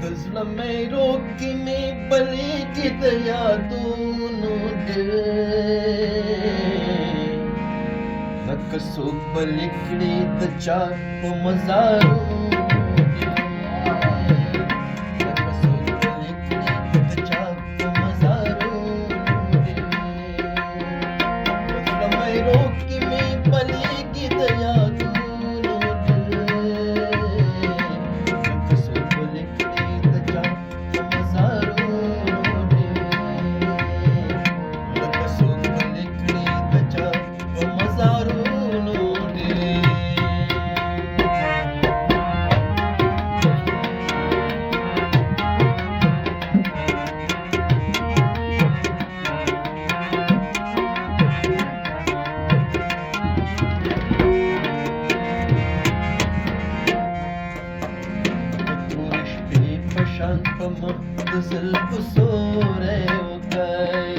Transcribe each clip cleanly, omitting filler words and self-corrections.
Tazlameiro que me baligi da yadunu de Nakaso balikri da char po mazaru Nakaso balikri da char po mazaru Tazlameiro que me baligi da yadunu Nakaso balikri da char po mazaru Nakaso balikri da char po mazaru Dızıl bu sure okay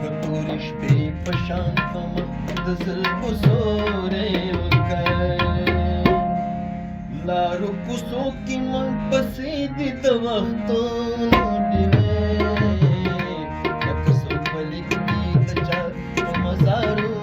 Kapuriş pe paşan pama dızıl bu sure okay Laru kuso ki man pasidi da vaqtun dive Nakaso balikni da char mazaru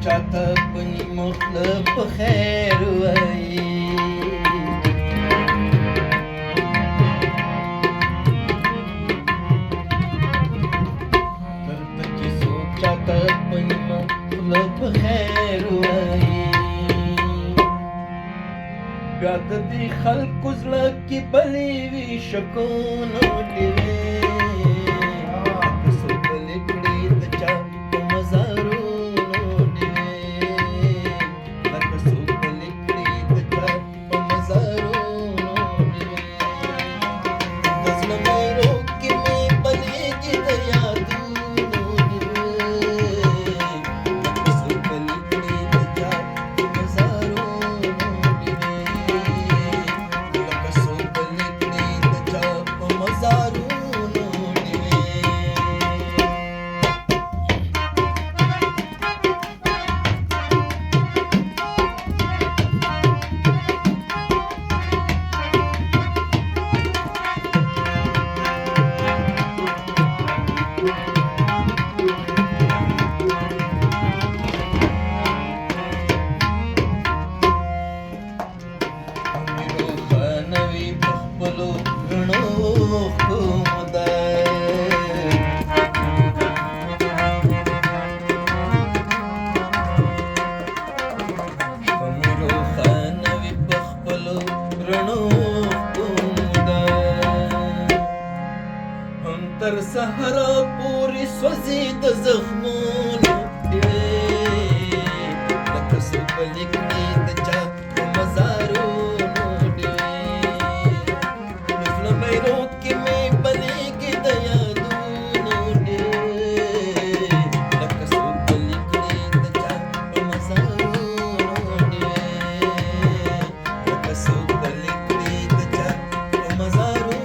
Chata pani mokhla pe khair wai Kaltachi so chata pani mokhla pe khair wai Pyad di khalq uzla ki bali vi shakun dive Kaso balikdi da cha mazaru تر سحرا پوری سوزی د زخمونو لکه سو بلیکلی د چا په مزارونو زلمیرو کې مې بلیږي د یادونو لکه سو بلیکلی د چا په مزارونو لکه سو بلیکلی د چا په مزارونو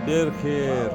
ډیر خیر